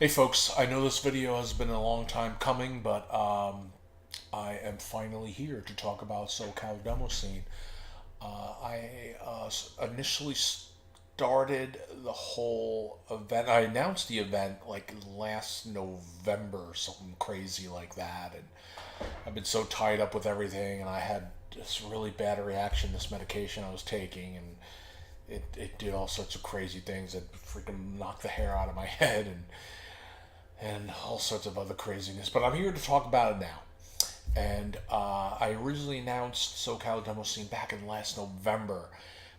Hey folks, I know this video has been a long time coming, but I am finally here to talk about SoCal Demoscene. I initially started the whole event. I announced the event like last November or something crazy like that, and I've been so tied up with everything, and I had this really bad reaction to this medication I was taking, and it did all sorts of crazy things that freaking knocked the hair out of my head, and all sorts of other craziness. But I'm here to talk about it now. And I originally announced SoCal Demoscene back in last November,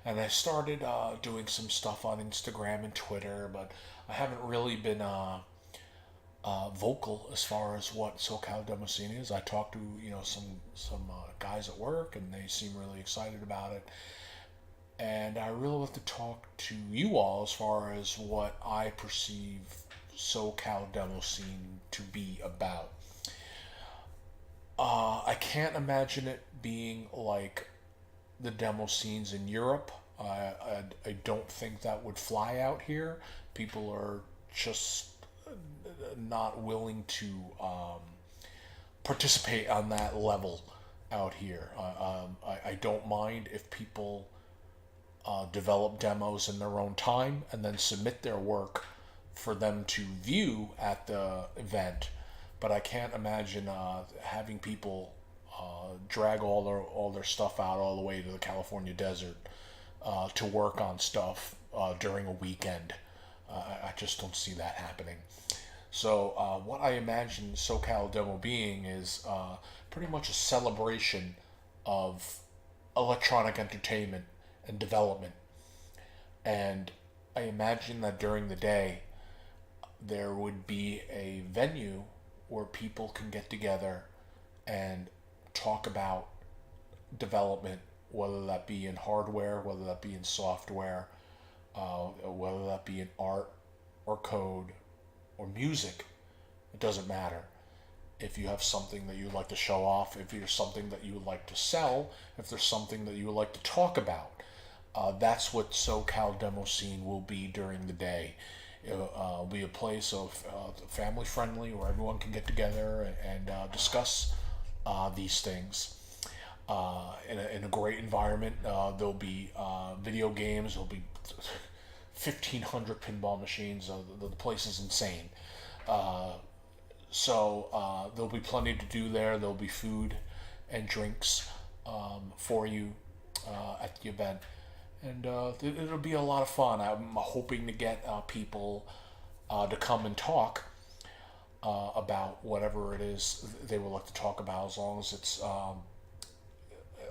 and I started doing some stuff on Instagram and Twitter, but I haven't really been vocal as far as what SoCal Demoscene is. I talked to some guys at work, and they seem really excited about it. And I really want to talk to you all as far as what I perceive SoCal Demoscene to be about. I can't imagine it being like the demo scenes in Europe. I don't think that would fly out here. People are just not willing to participate on that level out here. I don't mind if people develop demos in their own time and then submit their work for them to view at the event, but I can't imagine having people drag all their stuff out all the way to the California desert to work on stuff during a weekend. I just don't see that happening. So what I imagine SoCal Demo being is pretty much a celebration of electronic entertainment and development. And I imagine that during the day, there would be a venue where people can get together and talk about development, whether that be in hardware, whether that be in software, whether that be in art or code or music. It doesn't matter. If you have something that you would like to show off, if there's something that you would like to sell, if there's something that you would like to talk about, that's what SoCal Demoscene will be during the day. It'll be a place of family friendly where everyone can get together and discuss these things in a great environment. There'll be video games. There'll be 1,500 pinball machines. The place is insane. So there'll be plenty to do there. There'll be food and drinks for you at the event. And it'll be a lot of fun. I'm hoping to get people to come and talk about whatever it is they would like to talk about, as long as it's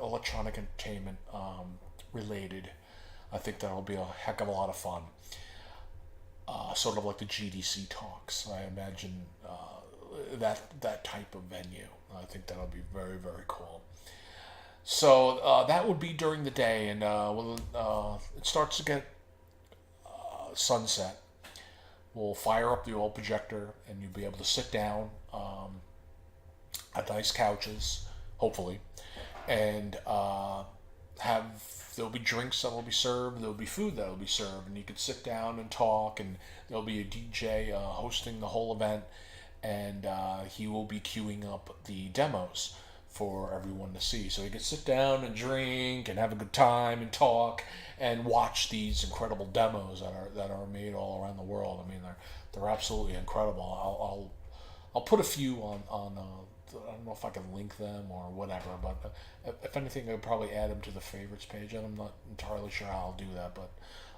electronic entertainment related. I think that'll be a heck of a lot of fun. Sort of like the GDC talks. I imagine that type of venue. I think that'll be very, very cool. So that would be during the day, and when it starts to get sunset, we'll fire up the old projector, and you'll be able to sit down at nice couches, hopefully, and have there'll be drinks that will be served, there'll be food that will be served, and you can sit down and talk, and there'll be a DJ hosting the whole event, and he will be queuing up the demos for everyone to see. So you can sit down and drink and have a good time and talk and watch these incredible demos that are made all around the world. I mean, they're absolutely incredible. I'll put a few on I don't know if I can link them or whatever, but if anything, I'll probably add them to the favorites page, and I'm not entirely sure how I'll do that, but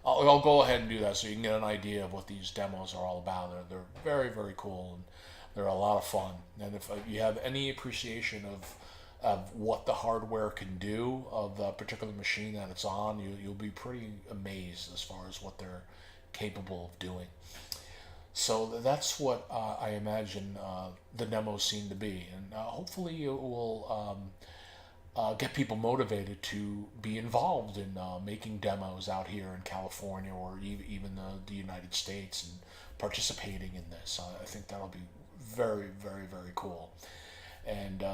I'll go ahead and do that so you can get an idea of what these demos are all about. They're very, very cool, and they're a lot of fun. And if you have any appreciation of what the hardware can do of the particular machine that it's on, you'll be pretty amazed as far as what they're capable of doing. So that's what I imagine the demo scene to be, and hopefully it will get people motivated to be involved in making demos out here in California or even the United States and participating in this. I think that'll be very, very, very cool. And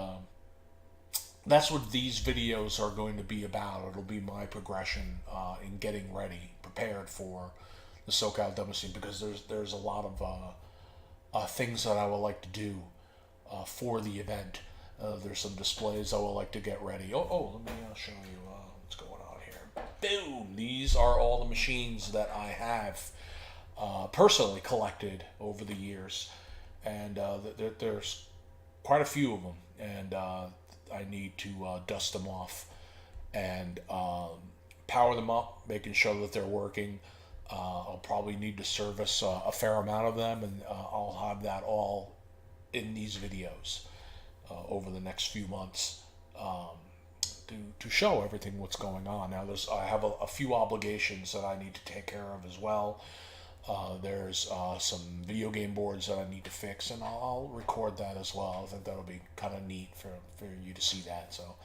that's what these videos are going to be about. It'll be my progression in getting ready, prepared for the SoCal Demoscene, because there's a lot of things that I would like to do for the event. There's some displays I would like to get ready. Let me show you what's going on here. Boom! These are all the machines that I have personally collected over the years, and there's quite a few of them, and I need to dust them off and power them up, making sure that they're working. I'll probably need to service a fair amount of them, and I'll have that all in these videos over the next few months to show everything what's going on. Now, I have a few obligations that I need to take care of as well. There's some video game boards that I need to fix, and I'll record that as well. I think that'll be kind of neat for you to see that. So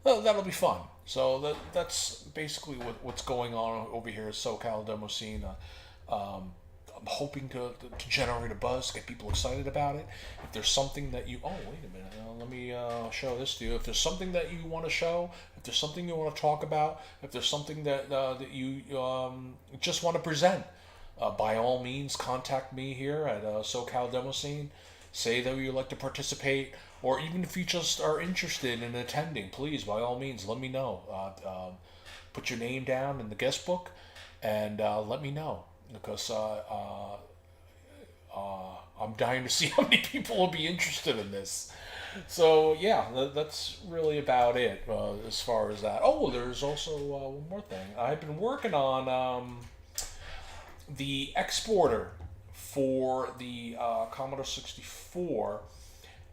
that'll be fun. So that's basically what's going on over here at SoCal Demoscene. I'm hoping to generate a buzz, get people excited about it. If there's something that you... Oh, wait a minute. Let me show this to you. If there's something that you want to show, if there's something you want to talk about, if there's something that you just want to present, by all means, contact me here at SoCal Demoscene. Say that you'd like to participate, or even if you just are interested in attending, please, by all means, let me know. Put your name down in the guest book, and let me know, because I'm dying to see how many people will be interested in this. So yeah, that's really about it as far as that. Oh, there's also one more thing. I've been working on the exporter for the Commodore 64,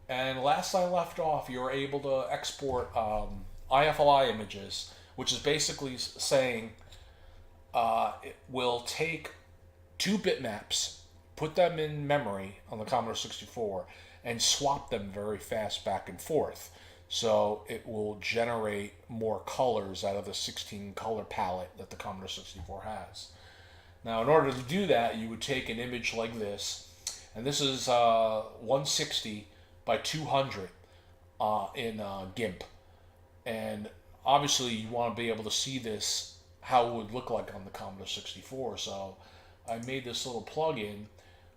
and last I left off, you were able to export IFLI images, which is basically saying it will take 2 bitmaps, put them in memory on the Commodore 64, and swap them very fast back and forth. So it will generate more colors out of the 16 color palette that the Commodore 64 has. Now, in order to do that, you would take an image like this, and this is 160 by 200 in GIMP. And obviously, you want to be able to see this, how it would look like on the Commodore 64. So I made this little plugin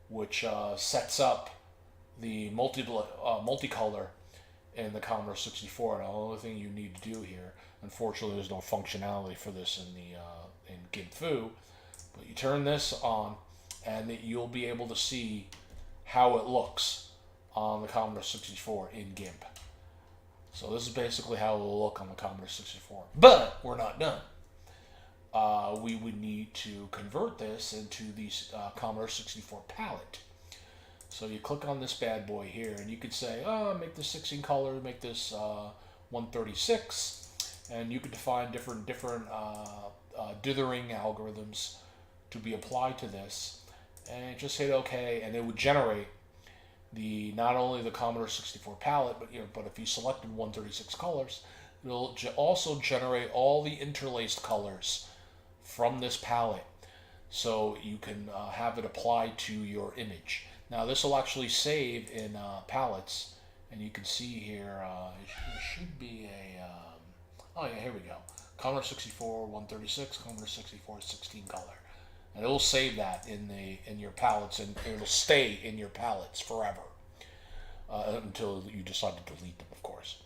which sets up the multicolor in the Commodore 64. Now, the only thing you need to do here, unfortunately, there's no functionality for this in the in GIMP. But you turn this on, and you'll be able to see how it looks on the Commodore 64 in GIMP. So this is basically how it will look on the Commodore 64. But we're not done. We would need to convert this into the Commodore 64 palette. So you click on this bad boy here, and you could say, make this 16 color, make this 136, and you could define different dithering algorithms to be applied to this, and just hit OK, and it would generate not only the Commodore 64 palette, but if you selected 136 colors, it'll also generate all the interlaced colors from this palette, so you can have it applied to your image. Now this will actually save in palettes, and you can see here it should be a oh yeah, here we go. Commodore 64 136, Commodore 64 16 color. And it will save that in your palettes, and it'll stay in your palettes forever until you decide to delete them, of course.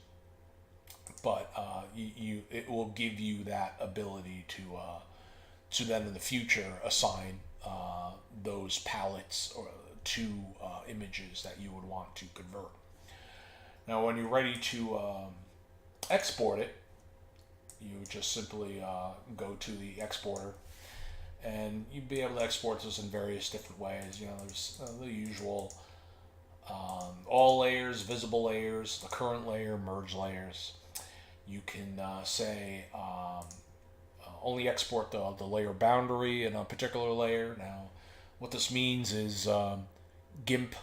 But it will give you that ability to then in the future assign those palettes to images that you would want to convert. Now, when you're ready to export it, you just simply go to the exporter. And you'd be able to export this in various different ways. There's the usual all layers, visible layers, the current layer, merge layers. You can say only export the layer boundary in a particular layer. Now, what this means is GIMP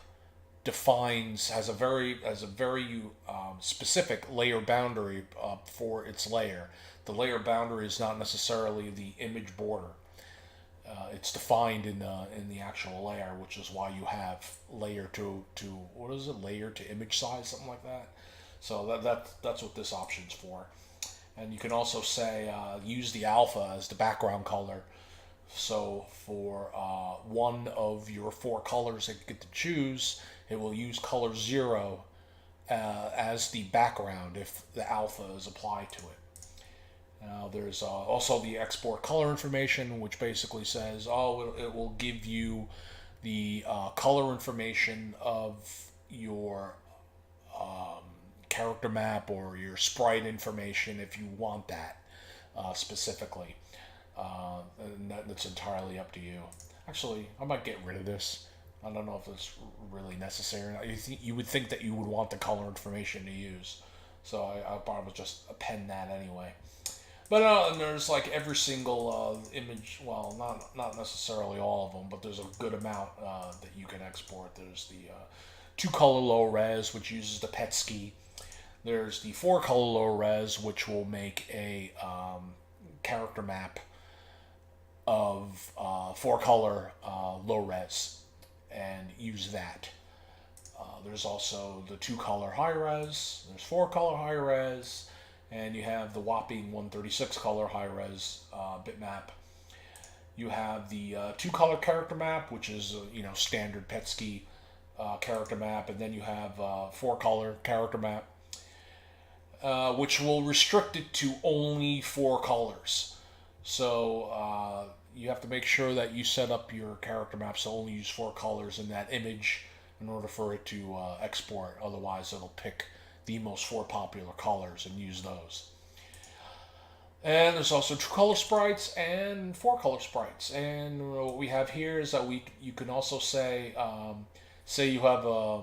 has a very specific layer boundary for its layer. The layer boundary is not necessarily the image border. It's defined in the actual layer, which is why you have layer to what is it? Layer to image size, something like that. So that's what this option's for. And you can also say use the alpha as the background color So for one of your four colors that you get to choose, it will use color 0 as the background if the alpha is applied to it. Now, there's also the export color information, which basically says, oh, it will give you the color information of your character map or your sprite information if you want that specifically. And that's entirely up to you. Actually, I might get rid of this. I don't know if it's really necessary. You would think that you would want the color information to use, so I probably just append that anyway. But and there's like every single image. Well, not necessarily all of them, but there's a good amount that you can export. There's the two color low res, which uses the PETSCI. There's the four color low res, which will make a character map of four color low res and use that. There's also the two color high res. There's four color high res. And you have the whopping 136 color high res bitmap. You have the two color character map, which is standard PETSCI character map, and then you have four color character map, which will restrict it to only four colors. So you have to make sure that you set up your character maps to only use four colors in that image in order for it to export. Otherwise, it'll pick the most four popular colors and use those. And there's also two color sprites and four color sprites. And what we have here is that you can also say you have a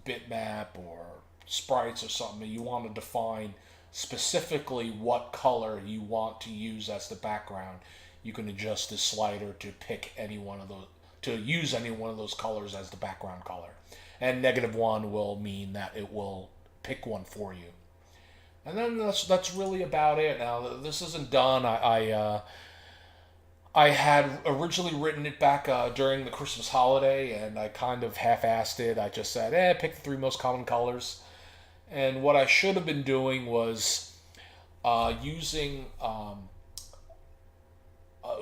bitmap or sprites or something, and you want to define specifically what color you want to use as the background. You can adjust this slider to pick any one of those, to use any one of those colors as the background color. And -1 will mean that it will pick one for you. And then that's really about it. Now this isn't done. I had originally written it back during the Christmas holiday, and I kind of half-assed it. I just said, pick the three most common colors. And what I should have been doing was using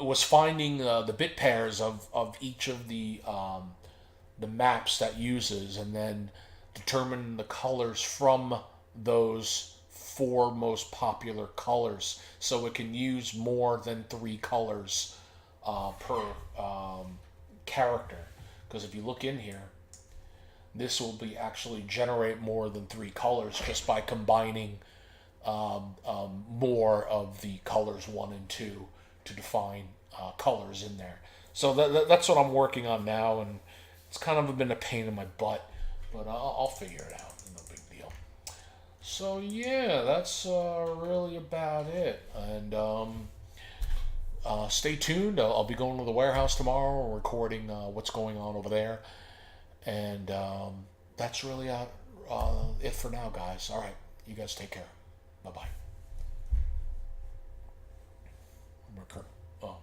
was finding the bit pairs of each of the maps that uses, and then determine the colors from those four most popular colors, so it can use more than three colors per character. Because if you look in here, this will be actually generate more than three colors just by combining more of the colors 1 and 2 to define colors in there. So that's what I'm working on now, and it's kind of been a pain in my butt, but I'll figure it out. No big deal. So yeah, that's really about it. And stay tuned. I'll be going to the warehouse tomorrow, recording what's going on over there. And that's really it for now, guys. All right, you guys take care. Bye-bye. Oh.